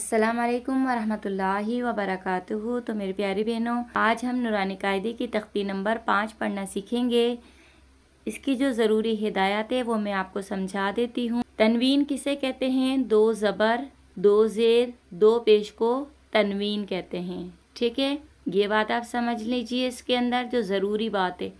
अस्सलामुअलैकुम वरहमतुल्लाहि वबरकातुहू। तो मेरी प्यारी बहनों, आज हम नूरानी कायदे की तख्ती नंबर 5 पढ़ना सीखेंगे। इसकी जो ज़रूरी हिदायत है वो मैं आपको समझा देती हूँ। तनवीन किसे कहते हैं? दो ज़बर, दो ज़ेर, दो पेश को तनवीन कहते हैं। ठीक है, ये बात आप समझ लीजिए। इसके अंदर जो ज़रूरी बात है,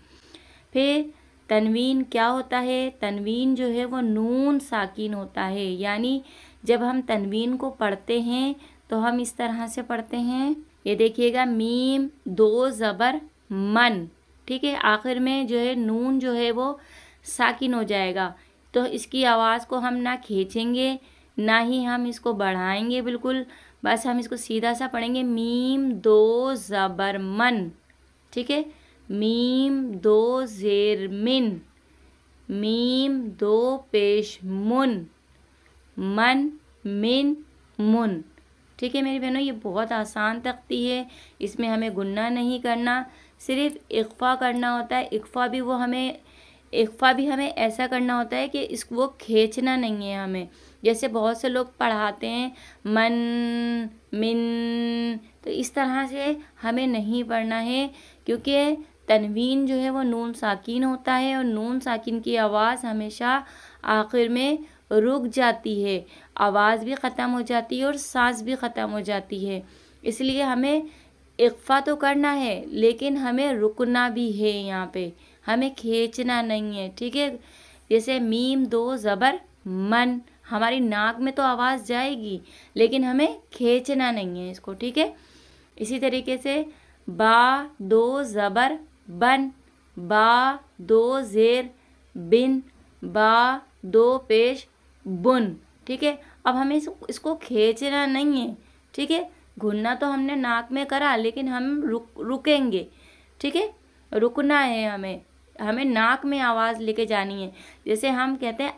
फिर तनवीन क्या होता है? तनवीन जो है वो नून साकिन होता है। यानी जब हम तनवीन को पढ़ते हैं तो हम इस तरह से पढ़ते हैं, ये देखिएगा, मीम दो ज़बर मन। ठीक है, आखिर में जो है नून जो है वो साकिन हो जाएगा। तो इसकी आवाज़ को हम ना खींचेंगे ना ही हम इसको बढ़ाएंगे, बिल्कुल बस हम इसको सीधा सा पढ़ेंगे, मीम दो ज़बर मन। ठीक है, मीम दो ज़ेर मिन, मीम दो पेश मुन, मन मिन मुन। ठीक है मेरी बहनों, ये बहुत आसान तख्ती है। इसमें हमें गुन्ना नहीं करना, सिर्फ इख्फा करना होता है। इख्फा भी हमें ऐसा करना होता है कि वो खींचना नहीं है हमें। जैसे बहुत से लोग पढ़ाते हैं मन मिन, तो इस तरह से हमें नहीं पढ़ना है, क्योंकि तनवीन जो है वो नून साकिन होता है और नून साकिन की आवाज़ हमेशा आखिर में रुक जाती है, आवाज़ भी ख़त्म हो जाती है और सांस भी ख़त्म हो जाती है। इसलिए हमें इख्फा तो करना है लेकिन हमें रुकना भी है, यहाँ पे हमें खींचना नहीं है। ठीक है, जैसे मीम दो ज़बर मन, हमारी नाक में तो आवाज़ जाएगी लेकिन हमें खींचना नहीं है इसको। ठीक है, इसी तरीके से बा दो ज़बर बन, बा दो ज़ेर बिन, बा दो पेश बुन। ठीक है, अब हमें इसको खींचना नहीं है। ठीक है, घुनना तो हमने नाक में करा लेकिन हम रुकेंगे। ठीक है, रुकना है हमें नाक में आवाज़ लेके जानी है। जैसे हम कहते हैं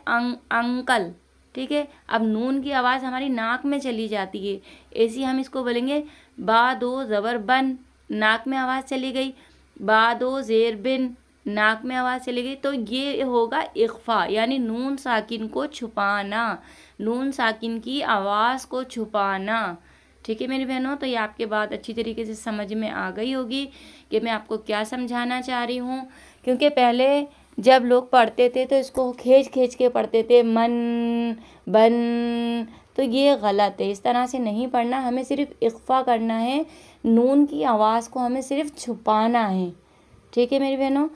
अंकल। ठीक है, अब नून की आवाज़ हमारी नाक में चली जाती है, ऐसी हम इसको बोलेंगे, बा दो ज़बर बन, नाक में आवाज़ चली गई, बा दो ज़ेर बिन, नाक में आवाज़ चली गई। तो ये होगा इख्फा, यानी नून साकिन को छुपाना, नून साकिन की आवाज़ को छुपाना। ठीक है मेरी बहनों, तो ये आपके बात अच्छी तरीके से समझ में आ गई होगी कि मैं आपको क्या समझाना चाह रही हूँ। क्योंकि पहले जब लोग पढ़ते थे तो इसको खींच खींच के पढ़ते थे, मन बन, तो ये गलत है। इस तरह से नहीं पढ़ना, हमें सिर्फ इख्फा करना है, नून की आवाज़ को हमें सिर्फ छुपाना है। ठीक है मेरी बहनों,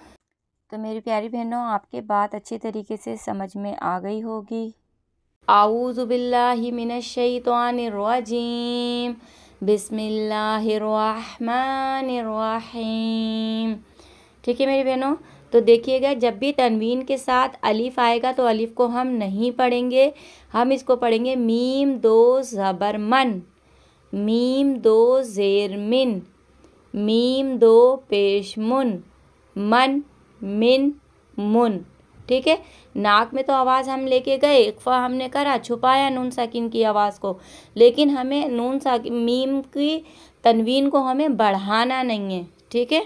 तो मेरी प्यारी बहनों, आपके बात अच्छी तरीके से समझ में आ गई होगी। आऊज़ु बिल्लाहि मिनश शैतानिर रजीम, बिस्मिल्लाहिर रहमानिर रहीम। ठीक है मेरी बहनों, तो देखिएगा, जब भी तनवीन के साथ अलिफ आएगा तो अलिफ को हम नहीं पढ़ेंगे, हम इसको पढ़ेंगे मीम दो ज़बर मन, मीम दो ज़ेर मिन, मीम दो पेश मुन, मन मिन मुन। ठीक है, नाक में तो आवाज़ हम लेके गए, इख्फा हमने करा, छुपाया नून साकिन की आवाज़ को, लेकिन हमें नून साकिन मीम की तनवीन को हमें बढ़ाना नहीं है। ठीक है,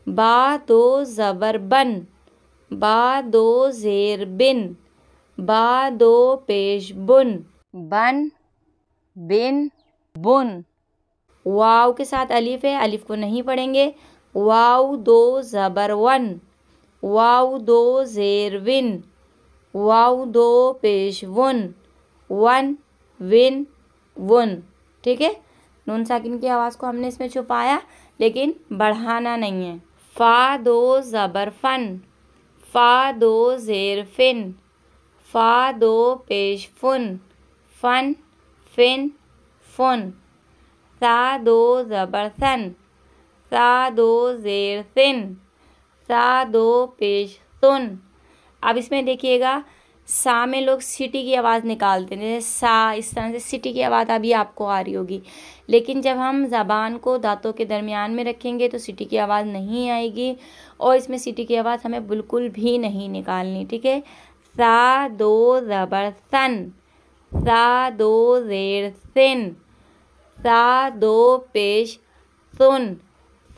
बा दो ज़बर बन, बा दो ज़ेर बिन, बा दो पेश बुन, बन बिन बुन। वाव के साथ अलिफ है, अलिफ को नहीं पढ़ेंगे, वाव दो ज़बर वन, वाव दो ज़ेर विन, वाव दो पेश वुन, वन विन वुन। ठीक है, नून साकिन की आवाज़ को हमने इसमें छुपाया लेकिन बढ़ाना नहीं है। फ़ा दो ज़बर फन, फ़ा दो ज़ेर फिन, फ़ा दो पेश फुन, फन फिन फुन। सा दो ज़बर सन, सा दो ज़ेर सिन, सा दो पेश सुन। अब इसमें देखिएगा, सा में लोग सीटी की आवाज़ निकालते हैं, जैसे सा, इस तरह से सीटी की आवाज़ अभी आपको आ रही होगी, लेकिन जब हम ज़बान को दांतों के दरमियान में रखेंगे तो सीटी की आवाज़ नहीं आएगी और इसमें सीटी की आवाज़ हमें बिल्कुल भी नहीं निकालनी। ठीक है, सा दो ज़बर सन, सा दो ज़ेर सिन, सा दो पेश सुन,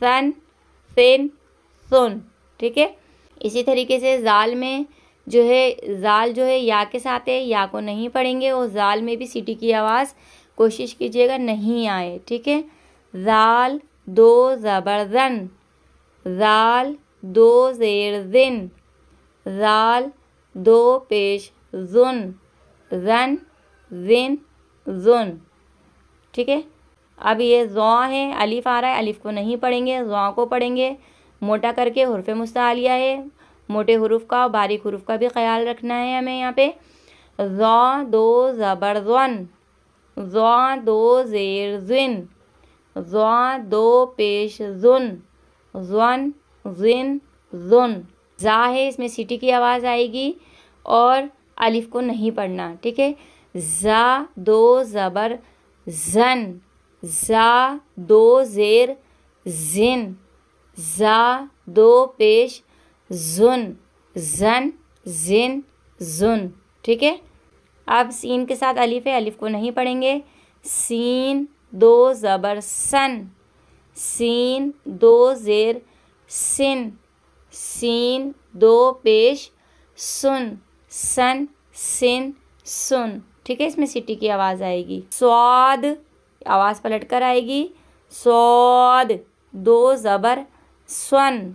सन सिन सुन। ठीक है, इसी तरीके से जाल में जाल जो है या के साथ है, या को नहीं पढ़ेंगे और जाल में भी सीटी की आवाज़ कोशिश कीजिएगा नहीं आए, ठीक है। जाल दो ज़बर ज़न, जाल दो ज़ेर ज़िन, जाल दो पेश ज़ुन, ज़न ज़िन ज़ुन, ठीक है। अब ये ज़ौ है, अलिफ आ रहा है, अलिफ को नहीं पढ़ेंगे, ज़ौ को पढ़ेंगे मोटा करके। हुर्फ़ मुस्तालिया है, मोटे हुरूफ का और बारीक हुरूफ का भी ख्याल रखना है हमें यहाँ पे। ज़ौ दो ज़बर ज़न, ज़ौ दो ज़ेर ज़िन, ज़ौ दो पेश ज़ुन, ज़ुन ज़िन ज़ुन। ज़ा है, इसमें सीटी की आवाज़ आएगी और अलिफ को नहीं पढ़ना, ठीक है। ज़ा दो ज़बर ज़न, ज़ा दो ज़ेर ज़िन, ज़ा दो पेश ज़ुन, ज़न ज़िन ज़ुन, ठीक है। अब सीन के साथ अलिफ है, अलिफ को नहीं पढ़ेंगे। सीन दो ज़बर सन, सीन दो ज़ेर सिन, सीन दो पेश सुन, सन सिन सुन, ठीक है। इसमें सिटी की आवाज़ आएगी। स्वाद, आवाज़ पलट कर आएगी। स्वाद दो ज़बर स्वन,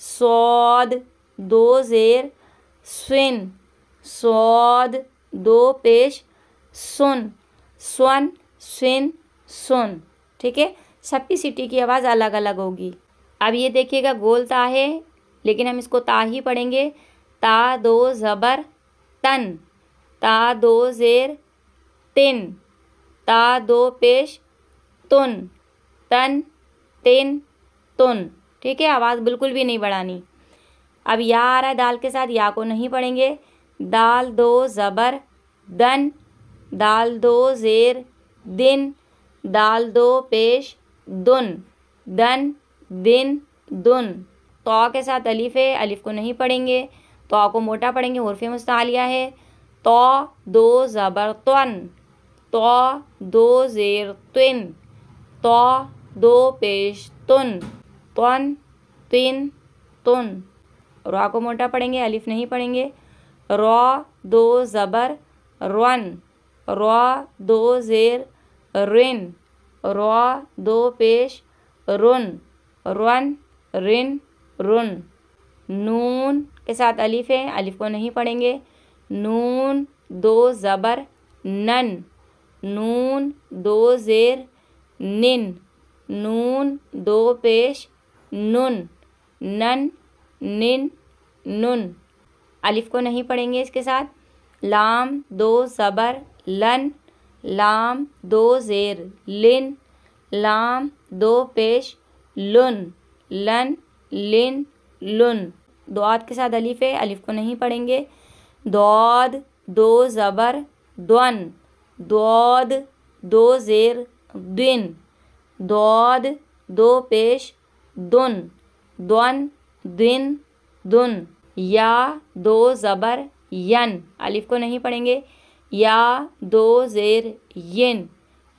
स्वाद दो ज़ेर स्विन, स्वाद दो पेश सुन, स्वन स्विन सुन, ठीक है। सबकी सिटी की आवाज़ अलग अलग होगी। अब ये देखिएगा गोल ता है, लेकिन हम इसको ता ही पढ़ेंगे। ता दो ज़बर तन, ता दो ज़ेर तिन, ता दो पेश तुन, तन तिन तुन, ठीक है। आवाज़ बिल्कुल भी नहीं बढ़ानी। अब या आ रहा है दाल के साथ, या को नहीं पढ़ेंगे। दाल दो ज़बर दन, दाल दो ज़ेर दिन, दाल दो पेश दुन, दन दिन दुन। तौ के साथ अलिफ है, अलिफ को नहीं पढ़ेंगे, तौ को मोटा पढ़ेंगे, हुर्फ़ मुस्तालिया है। तौ दो ज़बर त्वन, तौ दो ज़ेर त्विन, तौ दो पेश तुन, त्वन तिन तुन। रॉ को मोटा पढ़ेंगे, अलिफ नहीं पढ़ेंगे। रॉ दो ज़बर रन, रॉ दो ज़ेर रिन, रॉ दो पेश रुन, रन रिन रुन। नून के साथ अलिफ है, अलिफ को नहीं पढ़ेंगे। नून दो ज़बर नन, नून दो ज़ेर निन, नून दो पेश नुन, नन निन नुन। अलिफ को नहीं पढ़ेंगे इसके साथ। लाम दो ज़बर लन, लाम दो ज़ेर लिन, लाम दो पेश लुन, लन लिन लुन। दौद के साथ अलिफ है, अलिफ को नहीं पढ़ेंगे। दौद दो ज़बर द्वन, दौद दो ज़ेर दिन, दौद दो पेश दुन, द्वन दिन दुन। या दो ज़बर यन, अलिफ को नहीं पढ़ेंगे। या दो ज़ेर यिन,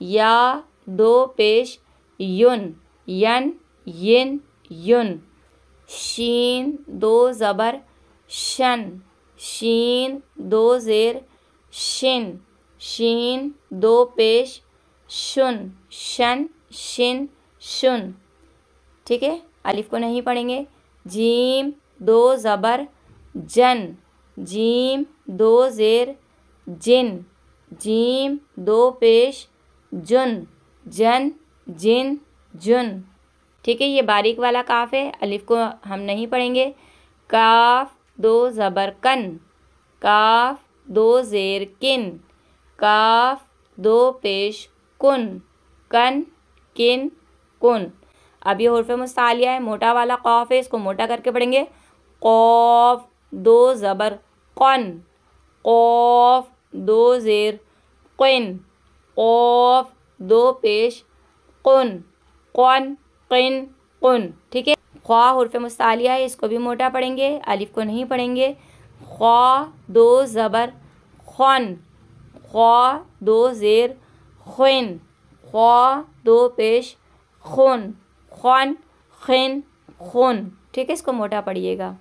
या दो पेश युन, यन यिन युन। शीन दो ज़बर शन, शीन दो ज़ेर शिन, शीन दो पेश शुन, शन शिन शुन, ठीक है। अलिफ को नहीं पढ़ेंगे। जीम दो ज़बर जन, जीम दो ज़ेर जिन, जीम दो पेश जुन, जन जिन जुन, ठीक है। ये बारीक वाला काफ है, अलिफ को हम नहीं पढ़ेंगे। काफ दो ज़बर कन, काफ दो ज़ेर किन, काफ दो पेश कुन, कन किन कुन। अब ये हुर्फ़ मुस्तालिया है, मोटा वाला कौफ है, इसको मोटा करके पढ़ेंगे। कौफ दो ज़बर कन, कौफ दो ज़ेर किन, कौफ दो पेश कुन, कन किन कुन, ठीक है। ख्वा हुर्फ़ मुस्तालिया है, इसको भी मोटा पढ़ेंगे, अलिफ को नहीं पढ़ेंगे। ख्वा दो ज़बर खन, ख्वा दो ज़ेर खिन, ख्वा दो पेश खुन, खन खिन खुन, ठीक है। इसको मोटा पढ़िएगा।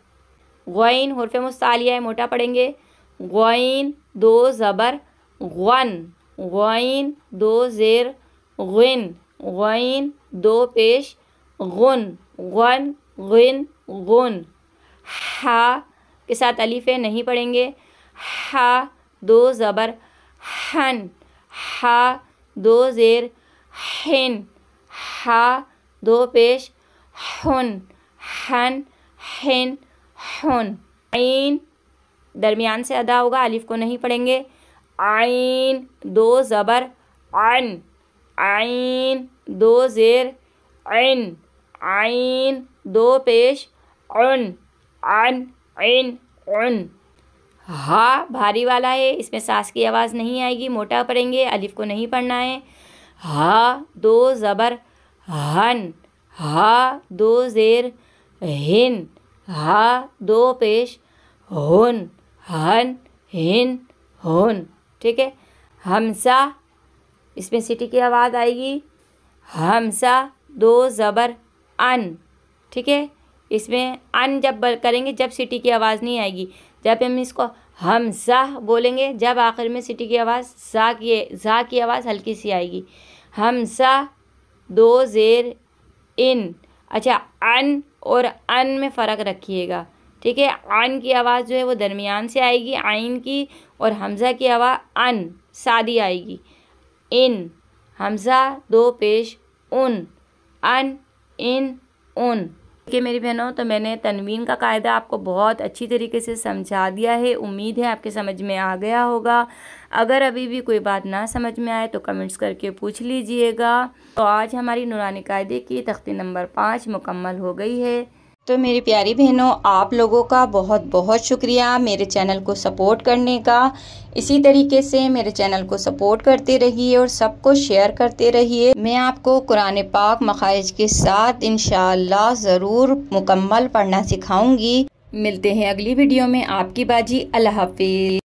गैन हुर्फ़ मुस्तालिया है, मोटा पढ़ेंगे। गैन दो ज़बर गन, गैन दो ज़ेर गुन, गैन दो पेश गुन, गन गुन गुन। हा के साथ अलिफ है, नहीं पढ़ेंगे। हा दो ज़बर हन, हा दो ज़ेर हिन, हा दो पेश हुन, हन हिन हुन। आइन दरमियान से अदा होगा, अलिफ को नहीं पढ़ेंगे। आइन दो ज़बर अन, आइन दो ज़ेर इन, आइन दो पेश उन, अन इन उन। हा भारी वाला है, इसमें सांस की आवाज़ नहीं आएगी, मोटा पढ़ेंगे, अलिफ को नहीं पढ़ना है। हा दो ज़बर हन, हा दो ज़ेर हिन, हा दो पेश हुन, हन हिन हुन। ठीक है। हमसा, इसमें सीटी की आवाज़ आएगी। हमसा दो ज़बर अन। ठीक है। इसमें अन जब करेंगे जब सीटी की आवाज़ नहीं आएगी। जब हम इसको हमसा बोलेंगे जब आखिर में सीटी की आवाज़ ज़ा की आवाज़ हल्की सी आएगी। हमसा दो ज़ेर इन। अच्छा, अन और अन में फ़र्क रखिएगा। ठीक है। अन की आवाज़ जो है वो दरमियान से आएगी आइन की, और हमज़ा की आवाज़ अन सादी आएगी। इन, हमज़ा दो पेश उन, अन इन उन। ठीक है मेरी बहनों, तो मैंने तनवीन का कायदा आपको बहुत अच्छी तरीके से समझा दिया है। उम्मीद है आपके समझ में आ गया होगा। अगर अभी भी कोई बात ना समझ में आए तो कमेंट्स करके पूछ लीजिएगा। तो आज हमारी नूरानी कायदे की तख्ती नंबर 5 मुकम्मल हो गई है। तो मेरी प्यारी बहनों, आप लोगों का बहुत बहुत शुक्रिया मेरे चैनल को सपोर्ट करने का। इसी तरीके से मेरे चैनल को सपोर्ट करते रहिए और सबको शेयर करते रहिए। मैं आपको कुरान पाक मखारिज के साथ इंशाअल्लाह ज़रूर मुकम्मल पढ़ना सिखाऊंगी। मिलते हैं अगली वीडियो में। आपकी बाजी। अल्लाह हाफिज़।